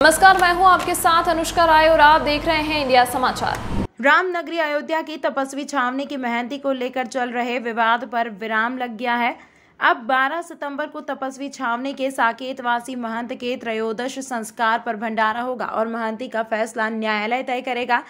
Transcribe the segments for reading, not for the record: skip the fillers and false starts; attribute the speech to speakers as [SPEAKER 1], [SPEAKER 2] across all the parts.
[SPEAKER 1] नमस्कार, मैं हूं आपके साथ अनुष्का राय और आप देख रहे हैं इंडिया समाचार।
[SPEAKER 2] रामनगरी अयोध्या की तपस्वी छावनी की मेहंदी को लेकर चल रहे विवाद पर विराम लग गया है। अब 12 सितंबर को तपस्वी छावनी के साकेतवासी महंत के त्रयोदश संस्कार पर भंडारा होगा और महंती का फैसला न्यायालय तय करेगा।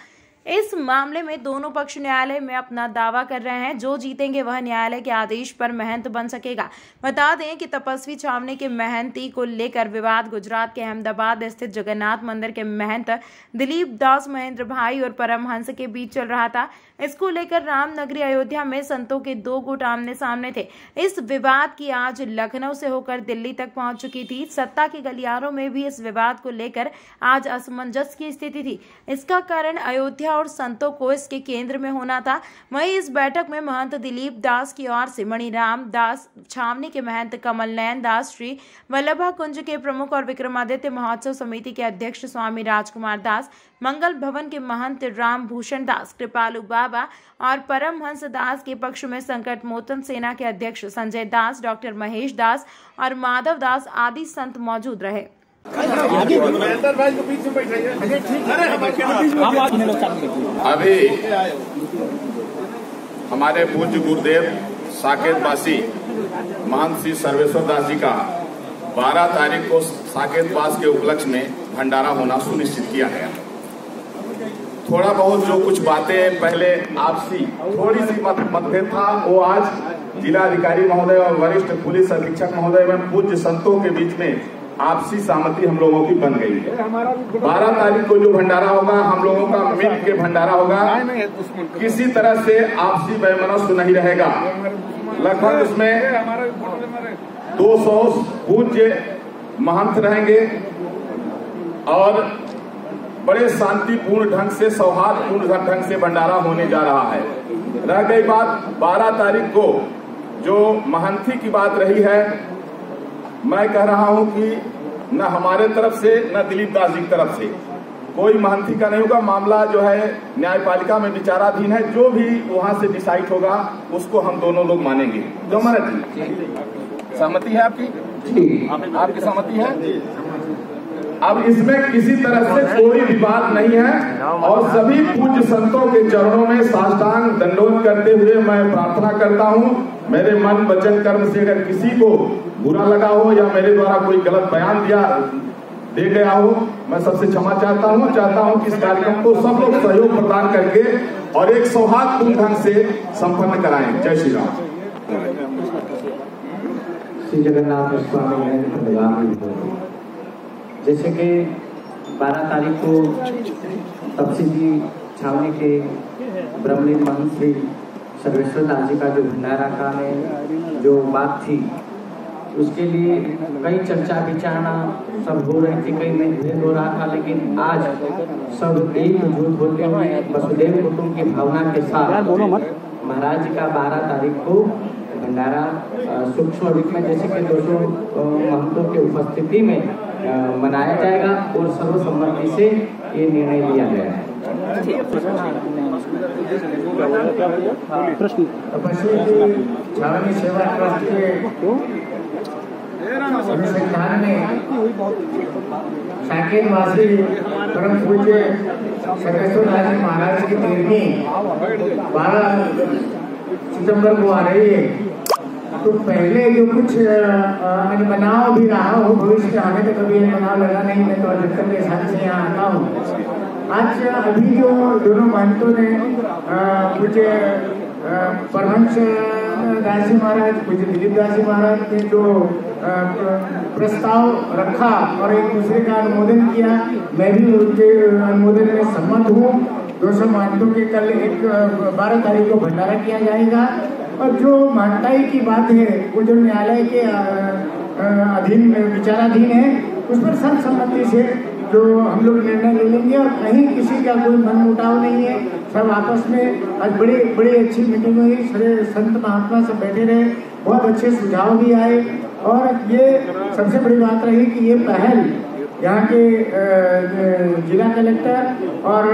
[SPEAKER 2] इस मामले में दोनों पक्ष न्यायालय में अपना दावा कर रहे हैं। जो जीतेंगे वह न्यायालय के आदेश पर महंत बन सकेगा। बता दें कि तपस्वी छावनी के महंती को लेकर विवाद गुजरात के अहमदाबाद स्थित जगन्नाथ मंदिर के महंत दिलीप दास महेंद्र भाई और परमहंस के बीच चल रहा था। इसको लेकर रामनगरी अयोध्या में संतों के दो गुट आमने सामने थे। इस विवाद की आज लखनऊ से होकर दिल्ली तक पहुंच चुकी थी। सत्ता के गलियारों में भी इस विवाद को लेकर आज असमंजस की स्थिति थी। इसका कारण अयोध्या और संतों को इसके केंद्र में होना था। वहीं इस बैठक में महंत दिलीप दास की ओर से मणिराम दास, छावनी के महंत कमल नयन दास, श्री वल्लभा कुंज के प्रमुख और विक्रमादित्य महोत्सव समिति के अध्यक्ष स्वामी राजकुमार दास, मंगल भवन के महंत राम भूषण दास, कृपालु बाबा और परमहंस दास के पक्ष में संकट मोचन सेना के अध्यक्ष संजय दास, डॉक्टर महेश दास और माधव दास आदि संत मौजूद रहे।
[SPEAKER 3] अभी हमारे पूज्य गुरुदेव साकेतवासी महंत श्री सर्वेश्वर दास जी का 12 तारीख को साकेतवास के उपलक्ष्य में भंडारा होना सुनिश्चित किया गया। थोड़ा बहुत जो कुछ बातें पहले आपसी थोड़ी सी मतभेद था, वो आज जिलाधिकारी महोदय और वरिष्ठ पुलिस अधीक्षक महोदय एवं पूज्य संतों के बीच में आपसी सहमति हम लोगों की बन गई है। 12 तारीख को जो भंडारा होगा, हम लोगों का मिल के भंडारा होगा। किसी तरह से आपसी वैमनस्य नहीं रहेगा। लगभग उसमें 200 पूज्य महंत रहेंगे और बड़े शांतिपूर्ण ढंग से, सौहार्दपूर्ण ढंग से भंडारा होने जा रहा है। रह गई बात 12 तारीख को जो महंती की बात रही है, मैं कह रहा हूं कि न हमारे तरफ से न दिलीप दास जी की तरफ से कोई महंती का नहीं होगा। मामला जो है न्यायपालिका में विचाराधीन है। जो भी वहां से डिसाइड होगा उसको हम दोनों लोग मानेंगे। जो हमारा जी सहमति है आपकी? आपकी सहमति है? अब इसमें किसी तरह से कोई विवाद नहीं है और सभी पूज्य संतों के चरणों में साष्टांग दंडोत करते हुए मैं प्रार्थना करता हूं, मेरे मन वचन कर्म से अगर किसी को बुरा लगा हो या मेरे द्वारा कोई गलत बयान दे गया हो, मैं सबसे क्षमा चाहता हूं कि इस कार्यक्रम को सब लोग सहयोग प्रदान करके और एक सौहार्दपूर्ण ढंग से संपन्न कराएं। जय श्री राम।
[SPEAKER 4] श्री जगन्नाथ स्वामी। जैसे कि 12 तारीख को तपस्वी छावनी के ब्रह्मलीन महंत श्री सर्वेश्वर दास जी का जो भंडारा का में जो बात थी, उसके लिए कई चर्चा विचारणा सब हो रही थी, कई मतभेद हो रहा था, लेकिन आज सब एकजुट होते हुए वसुदेव कुटुंब की भावना के साथ महाराज जी का 12 तारीख को भंडारा सूक्ष्म रूप में जैसे कि 200 महंतों की उपस्थिति में मनाया जाएगा और सर्वसम्मति से ये निर्णय लिया गया है। तपस्वी छावनी सेवा ट्रस्ट के अनुसंधान में साकेतवासी परम पूज्य सर्वेश्वर दास जी महाराज की 12 सितंबर को आ रही है। तो पहले जो कुछ बनाव भी रहा हो, भविष्य में आगे तो कभी बनाव लगा नहीं। मैं तो अधिकतर के साथ से यहाँ आता हूँ। आज अभी जो दोनों महंतों ने पूज्य परमहंस दास जी महाराज, पूज्य दिलीप दास जी महाराज ने जो प्रस्ताव रखा और एक दूसरे का अनुमोदन किया, मैं भी उनके अनुमोदन में सम्मत हूँ। 200 महंतों के कल 12 तारीख को भंडारा किया जाएगा और जो महंताई की बात है वो जो न्यायालय के अधीन विचाराधीन है, उस पर सर्वसम्मति से जो हम लोग निर्णय ले लेंगे और कहीं किसी का कोई मन मुटाव नहीं है। सब आपस में आज बड़ी अच्छी मीटिंग हुई, संत महात्मा सब बैठे रहे, बहुत अच्छे सुझाव भी आए और ये सबसे बड़ी बात रही कि ये पहल यहाँ के जिला कलेक्टर और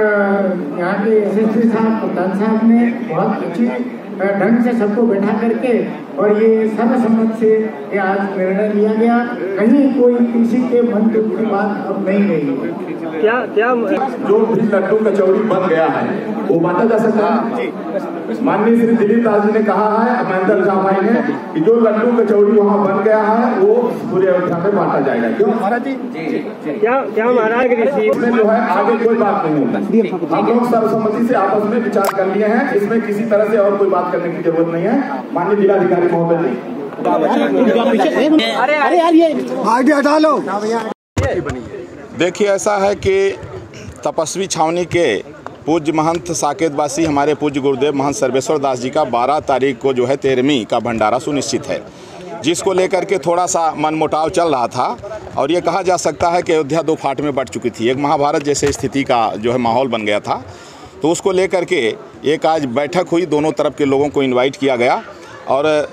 [SPEAKER 4] यहाँ के एसएसपी साहब, कप्तान साहब ने बहुत अच्छी ढंग से सबको बैठा करके
[SPEAKER 5] और ये सर्वसम्मत से ये आज निर्णय लिया गया। कहीं कोई किसी के मन की बात अब नहीं रही।
[SPEAKER 6] क्या
[SPEAKER 3] जो भी लड्डू कचौड़ी बन गया है वो बांटा जा सकता है। माननीय श्री दिलीप दास जी ने कहा है, महेंद्र झा भाई ने, कि जो लड्डू कचौड़ी वहाँ बन गया है वो पूरे अयोध्या में बांटा जाएगा। क्यों महाराज जी?
[SPEAKER 6] क्या महाराज
[SPEAKER 3] इसमें जो है आगे कोई बात नहीं होगी। हम लोग सर्वसम्मति से आपस में विचार कर लिए हैं, इसमें किसी तरह से और कोई बात करने की जरूरत नहीं है। माननीय जिलाधिकारी महोदय जी,
[SPEAKER 5] हटा लो।
[SPEAKER 3] देखिए, ऐसा है कि तपस्वी छावनी के पूज्य महंत साकेतवासी हमारे पूज्य गुरुदेव महंत सर्वेश्वर दास जी का 12 तारीख को जो है 13वीं का भंडारा सुनिश्चित है, जिसको लेकर के थोड़ा सा मनमुटाव चल रहा था। और ये कहा जा सकता है कि अयोध्या 2 फाट में बट चुकी थी। एक महाभारत जैसे स्थिति का जो है माहौल बन गया था। तो उसको लेकर के एक आज बैठक हुई, दोनों तरफ के लोगों को इन्वाइट किया गया और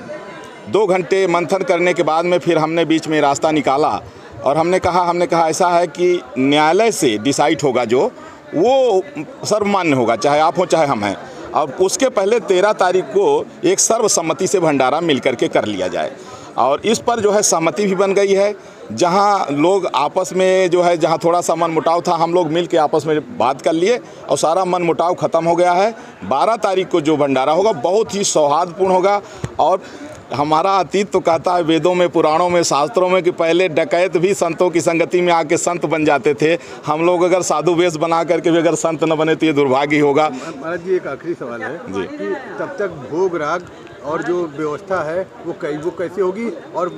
[SPEAKER 3] 2 घंटे मंथन करने के बाद में फिर हमने बीच में रास्ता निकाला और हमने कहा ऐसा है कि न्यायालय से डिसाइड होगा जो वो सर्वमान्य होगा, चाहे आप हो चाहे हम हैं। और उसके पहले 13 तारीख को एक सर्वसम्मति से भंडारा मिल करके कर लिया जाए। और इस पर जो है सहमति भी बन गई है। जहां लोग आपस में जो है, जहां थोड़ा सा मनमुटाव था, हम लोग मिल के आपस में बात कर लिए और सारा मनमुटाव ख़त्म हो गया है। 12 तारीख को जो भंडारा होगा बहुत ही सौहार्दपूर्ण होगा। और हमारा अतीत तो कहता है वेदों में, पुराणों में, शास्त्रों में कि पहले डकैत भी संतों की संगति में आके संत बन जाते थे। हम लोग अगर साधु वेश बना करके भी अगर संत न बने तो ये दुर्भाग्य होगा।
[SPEAKER 7] महाराज जी, एक आखिरी सवाल है
[SPEAKER 3] जी, कि
[SPEAKER 7] तब तक भोग राग और जो व्यवस्था है वो कैसे होगी और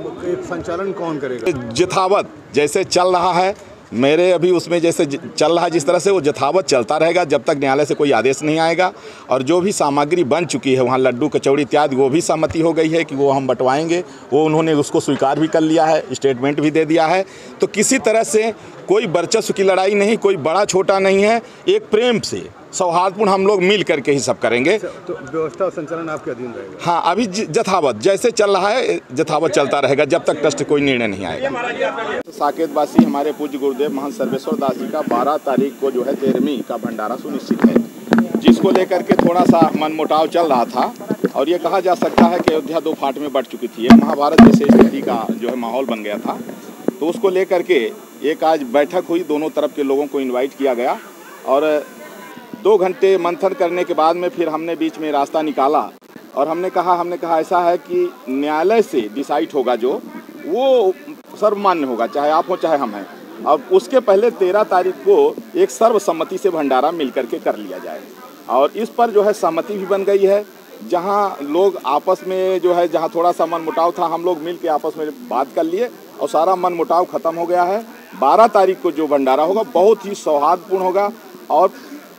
[SPEAKER 7] संचालन कौन करेगा?
[SPEAKER 3] यथावत जैसे चल रहा है, मेरे अभी उसमें जैसे चल रहा है जिस तरह से, वो यथावत चलता रहेगा जब तक न्यायालय से कोई आदेश नहीं आएगा। और जो भी सामग्री बन चुकी है वहाँ लड्डू कचौड़ी इत्यादि, वो भी सहमति हो गई है कि वो हम बंटवाएंगे। वो उन्होंने उसको स्वीकार भी कर लिया है, स्टेटमेंट भी दे दिया है। तो किसी तरह से कोई वर्चस्व की लड़ाई नहीं, कोई बड़ा छोटा नहीं है। एक प्रेम से सौहार्दपूर्ण हम लोग मिल करके ही सब करेंगे।
[SPEAKER 7] तो व्यवस्था और संचालन आपके अधीन रहेगा?
[SPEAKER 3] हाँ, अभी यथावत जैसे चल रहा है यथावत चलता रहेगा जब तक ट्रस्ट कोई निर्णय नहीं आएगा। साकेतवासी हमारे पूज्य गुरुदेव महंत सर्वेश्वर दास जी का 12 तारीख को जो है 13वीं का भंडारा सुनिश्चित है, जिसको लेकर के थोड़ा सा मनमुटाव चल रहा था। और ये कहा जा सकता है कि अयोध्या 2 फाट में बट चुकी थी। एक महाभारत जैसे स्थिति का जो है माहौल बन गया था। तो उसको लेकर के एक आज बैठक हुई, दोनों तरफ के लोगों को इन्वाइट किया गया और 2 घंटे मंथन करने के बाद में फिर हमने बीच में रास्ता निकाला और हमने कहा ऐसा है कि न्यायालय से डिसाइड होगा जो वो सर्वमान्य होगा, चाहे आप हो चाहे हम हैं। अब उसके पहले 13 तारीख को एक सर्वसम्मति से भंडारा मिल करके कर लिया जाए। और इस पर जो है सहमति भी बन गई है। जहां लोग आपस में जो है, जहां थोड़ा सा मनमुटाव था, हम लोग मिल के आपस में बात कर लिए और सारा मनमुटाव ख़त्म हो गया है। 12 तारीख को जो भंडारा होगा बहुत ही सौहार्दपूर्ण होगा। और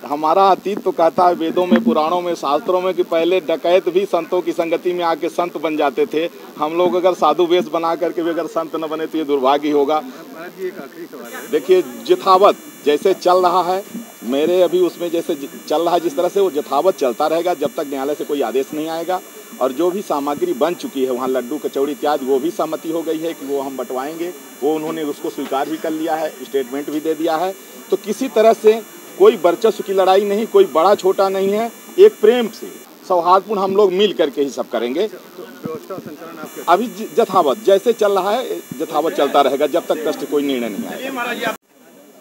[SPEAKER 3] हमारा अतीत तो कहता है वेदों में, पुराणों में, शास्त्रों में कि पहले डकैत भी संतों की संगति में आके संत बन जाते थे। हम लोग अगर साधु वेश बना करके भी अगर संत न बने तो ये दुर्भाग्य होगा।
[SPEAKER 7] महाराज जी, एक आखिरी सवाल है।
[SPEAKER 3] देखिए, यथावत जैसे चल रहा है, मेरे अभी उसमें जैसे चल रहा है जिस तरह से, वो यथावत चलता रहेगा जब तक न्यायालय से कोई आदेश नहीं आएगा। और जो भी सामग्री बन चुकी है वहाँ लड्डू कचौड़ी इत्यादि, वो भी सहमति हो गई है कि वो हम बंटवाएंगे। वो उन्होंने उसको स्वीकार भी कर लिया है, स्टेटमेंट भी दे दिया है। तो किसी तरह से कोई वर्चस्व की लड़ाई नहीं, कोई बड़ा छोटा नहीं है। एक प्रेम से सौहार्दपूर्ण हम लोग मिल करके ही सब करेंगे।
[SPEAKER 7] तो व्यवस्था और संचालन आपके
[SPEAKER 3] अभी यथावत जैसे चल रहा है यथावत चलता रहेगा जब तक ट्रस्ट कोई निर्णय नहीं आएगा।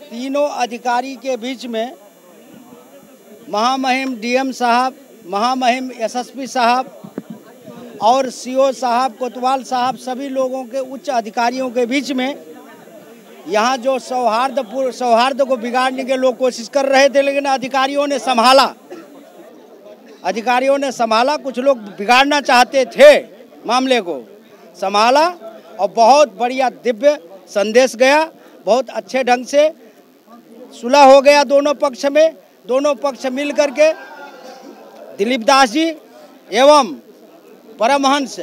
[SPEAKER 8] तीनों अधिकारी के बीच में महामहिम डीएम साहब, महामहिम एसएसपी साहब और सीओ साहब, कोतवाल साहब, सभी लोगों के उच्च अधिकारियों के बीच में यहाँ जो सौहार्द को बिगाड़ने के लोग कोशिश कर रहे थे, लेकिन अधिकारियों ने संभाला। कुछ लोग बिगाड़ना चाहते थे, मामले को संभाला और बहुत बढ़िया दिव्य संदेश गया। बहुत अच्छे ढंग से सुलह हो गया दोनों पक्ष में। दोनों पक्ष मिल करके दिलीप दास जी एवं परमहंस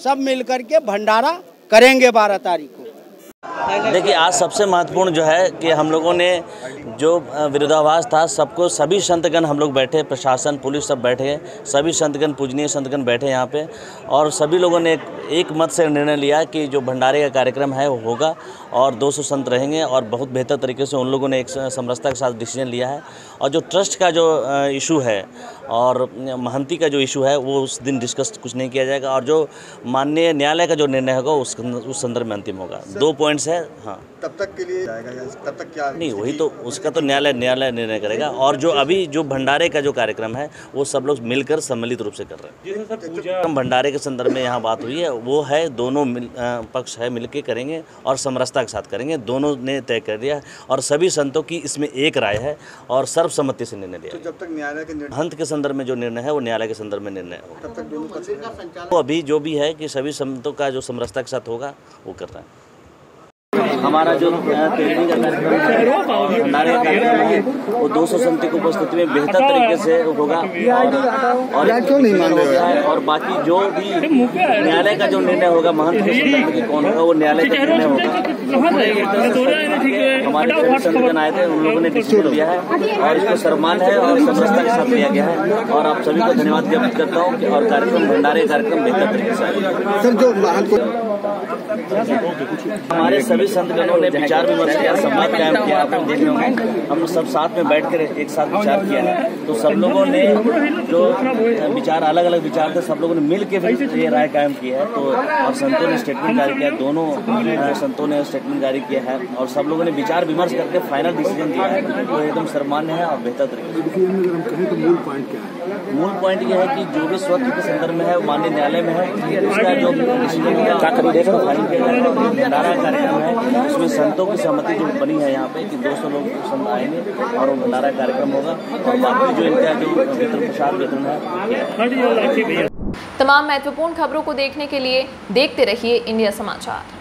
[SPEAKER 8] सब मिल करके भंडारा करेंगे 12 तारीख को।
[SPEAKER 9] देखिए, आज सबसे महत्वपूर्ण जो है कि हम लोगों ने जो विरोधाभास था सबको, सभी संतगण हम लोग बैठे, प्रशासन पुलिस सब बैठे, सभी संतगण, पूजनीय संतगण बैठे यहाँ पे, और सभी लोगों ने एक मत से निर्णय लिया कि जो भंडारे का कार्यक्रम है वो होगा और 200 संत रहेंगे, और बहुत बेहतर तरीके से उन लोगों ने एक समरसता के साथ डिसीजन लिया है। और जो ट्रस्ट का जो इशू है और महंती का जो इशू है वो उस दिन डिस्कस कुछ नहीं किया जाएगा, और जो माननीय न्यायालय का जो निर्णय होगा उस संदर्भ में अंतिम होगा। 2 पॉइंट्स है। हाँ,
[SPEAKER 7] तब तक के लिए जाएगा या तब तक क्या
[SPEAKER 9] नहीं, वही तो उसका तो न्यायालय निर्णय करेगा। और जो अभी जो भंडारे का जो कार्यक्रम है वो सब लोग मिलकर सम्मिलित रूप से कर रहे हैं। हम भंडारे के संदर्भ में यहाँ बात हुई है वो है दोनों पक्ष है मिलके करेंगे और समरसता के साथ करेंगे, दोनों ने तय कर दिया और सभी संतों की इसमें एक राय है और सर्वसम्मति से निर्णय लिया।
[SPEAKER 7] तो जब तक न्यायालय के
[SPEAKER 9] महंत के संदर्भ में जो निर्णय है वो न्यायालय के संदर्भ में निर्णय होगा।
[SPEAKER 7] तब तक दोनों पक्ष
[SPEAKER 9] तो अभी जो भी है कि सभी संतों का जो समरसता के साथ होगा वो कर रहा है। हमारा जो तेरहवीं का कार्यक्रम है, भंडारे का कार्यक्रम है, वो 200 संत की उपस्थिति में बेहतर तरीके से होगा और बाकी जो भी न्यायालय का जो निर्णय होगा, महंत के संदर्भ में कौन होगा वो न्यायालय का निर्णय होगा। हमारे संतगण आए थे, उन लोगों ने डिसीजन लिया है और इसको सम्मान है और समरसता के साथ लिया गया है, और आप सभी को धन्यवाद ज्ञापित करता हूँ और कार्यक्रम भंडारे कार्यक्रम बेहतर तरीके से आएगा। हमारे सभी संतगणों ने विचार विमर्श किया, संवाद कायम किया। आप देख रहे होंगे हम सब साथ में बैठकर एक साथ विचार किया है, तो सब लोगों ने जो विचार अलग अलग विचार थे सब लोगों ने मिल के ये राय कायम की है। तो और संतों ने स्टेटमेंट जारी किया, दोनों संतों ने स्टेटमेंट जारी किया है और सब लोगों ने विचार विमर्श करके फाइनल डिसीजन दिया है, तो एकदम सम्मान्य है और बेहतर तरीके से। मूल पॉइंट यह है कि जो भी स्वत्व के संदर्भ में है माननीय न्यायालय में है, उसका जो डिसीजन होगा भंडारा कार्यक्रम है उसमें संतों की सहमति जो बनी है यहाँ पे कि 200 लोग संत आएंगे और वो भंडारा कार्यक्रम होगा और बाकी जो इनका जो वेतन प्रसाद वेतन है।
[SPEAKER 1] तमाम महत्वपूर्ण खबरों को देखने के लिए देखते रहिए इंडिया समाचार।